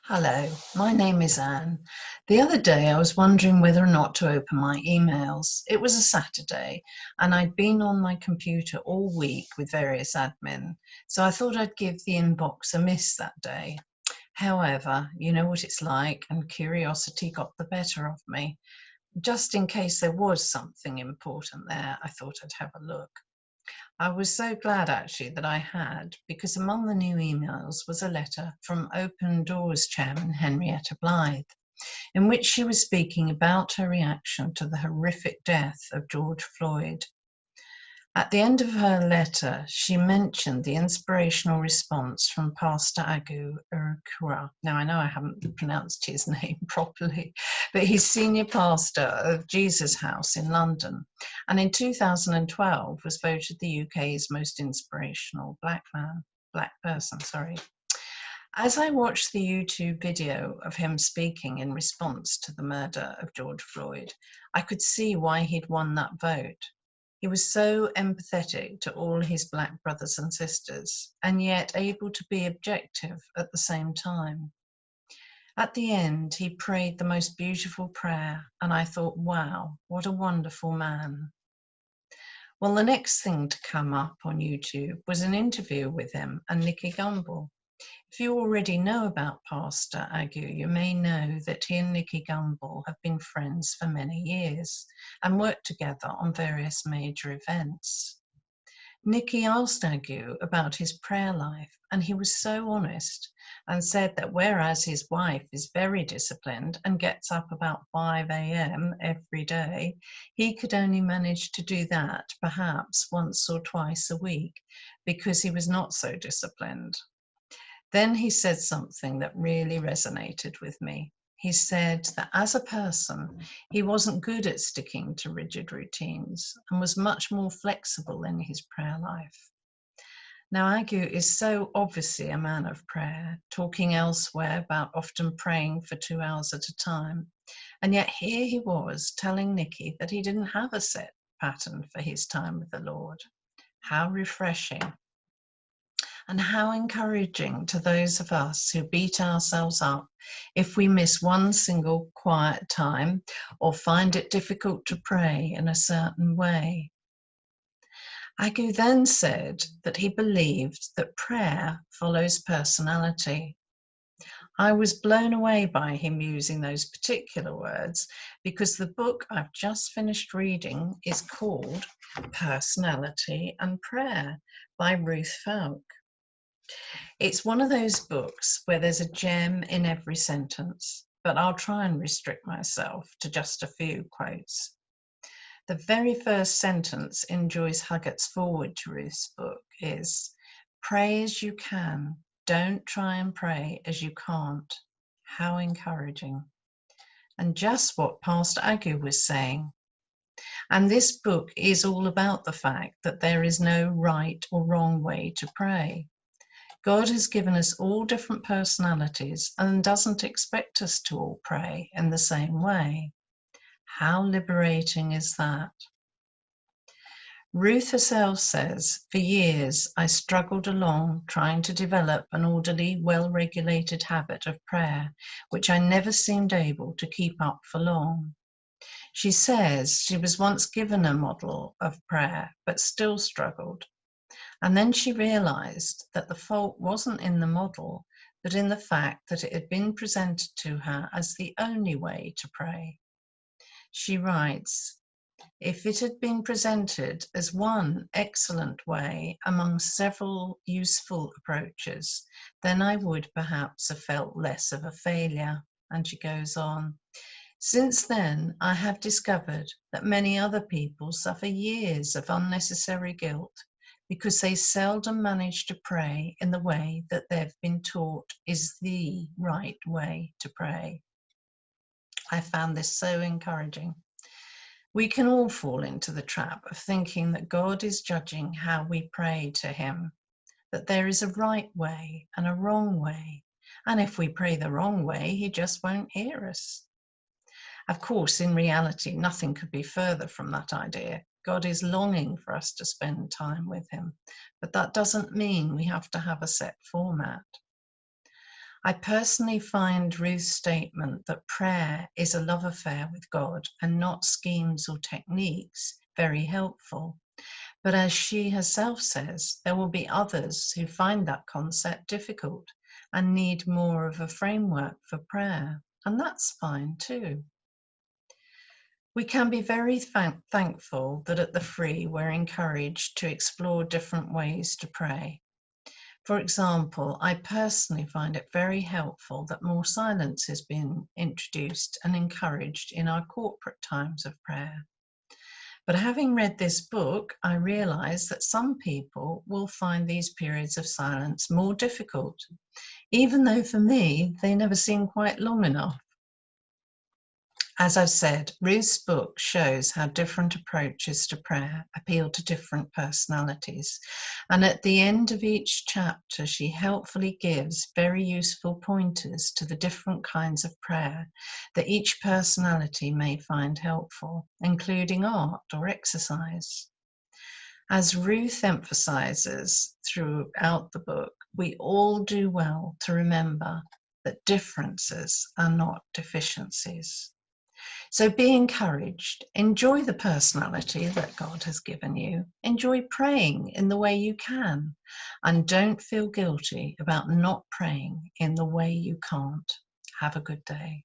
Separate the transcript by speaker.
Speaker 1: Hello, my name is Anne. The other day I was wondering whether or not to open my emails. It was a Saturday and I'd been on my computer all week with various admin, so I thought I'd give the inbox a miss that day. However, you know what it's like, and curiosity got the better of me. Just in case there was something important there, I thought I'd have a look. I was so glad actually that I had, because among the new emails was a letter from Open Doors chairman Henrietta Blythe, in which she was speaking about her reaction to the horrific death of George Floyd. At the end of her letter, she mentioned the inspirational response from Pastor Agu Urukura. Now, I know I haven't pronounced his name properly, but he's senior pastor of Jesus House in London, and in 2012 was voted the UK's most inspirational black person. As I watched the YouTube video of him speaking in response to the murder of George Floyd, I could see why he'd won that vote. He was so empathetic to all his black brothers and sisters, and yet able to be objective at the same time. At the end, he prayed the most beautiful prayer, and I thought, wow, what a wonderful man. Well, the next thing to come up on YouTube was an interview with him and Nicky Gumbel. If you already know about Pastor Agu, you may know that he and Nicky Gumbel have been friends for many years and worked together on various major events. Nicky asked Agu about his prayer life, and he was so honest and said that whereas his wife is very disciplined and gets up about 5 a.m. every day, he could only manage to do that perhaps once or twice a week because he was not so disciplined. Then he said something that really resonated with me. He said that as a person, he wasn't good at sticking to rigid routines and was much more flexible in his prayer life. Now, Agu is so obviously a man of prayer, talking elsewhere about often praying for 2 hours at a time. And yet here he was telling Nicky that he didn't have a set pattern for his time with the Lord. How refreshing. And how encouraging to those of us who beat ourselves up if we miss one single quiet time or find it difficult to pray in a certain way. Agu then said that he believed that prayer follows personality. I was blown away by him using those particular words because the book I've just finished reading is called Personality and Prayer by Ruth Falk. It's one of those books where there's a gem in every sentence, but I'll try and restrict myself to just a few quotes. The very first sentence in Joyce Huggett's foreword to Ruth's book is, "Pray as you can, don't try and pray as you can't." How encouraging. And just what Pastor Agu was saying. And this book is all about the fact that there is no right or wrong way to pray. God has given us all different personalities and doesn't expect us to all pray in the same way. How liberating is that? Ruth herself says, "For years I struggled along trying to develop an orderly, well-regulated habit of prayer, which I never seemed able to keep up for long." She says she was once given a model of prayer, but still struggled. And then she realized that the fault wasn't in the model, but in the fact that it had been presented to her as the only way to pray. She writes, "If it had been presented as one excellent way among several useful approaches, then I would perhaps have felt less of a failure." And she goes on, "Since then, I have discovered that many other people suffer years of unnecessary guilt because they seldom manage to pray in the way that they've been taught is the right way to pray." I found this so encouraging. We can all fall into the trap of thinking that God is judging how we pray to him, that there is a right way and a wrong way, and if we pray the wrong way, he just won't hear us. Of course, in reality, nothing could be further from that idea. God is longing for us to spend time with him, but that doesn't mean we have to have a set format. I personally find Ruth's statement that prayer is a love affair with God and not schemes or techniques very helpful. But as she herself says, there will be others who find that concept difficult and need more of a framework for prayer, and that's fine too. We can be very thankful that at the Free we're encouraged to explore different ways to pray. For example, I personally find it very helpful that more silence has been introduced and encouraged in our corporate times of prayer. But having read this book, I realise that some people will find these periods of silence more difficult, even though for me, they never seem quite long enough. As I've said, Ruth's book shows how different approaches to prayer appeal to different personalities. And at the end of each chapter, she helpfully gives very useful pointers to the different kinds of prayer that each personality may find helpful, including art or exercise. As Ruth emphasizes throughout the book, we all do well to remember that differences are not deficiencies. So be encouraged. Enjoy the personality that God has given you. Enjoy praying in the way you can. And don't feel guilty about not praying in the way you can't. Have a good day.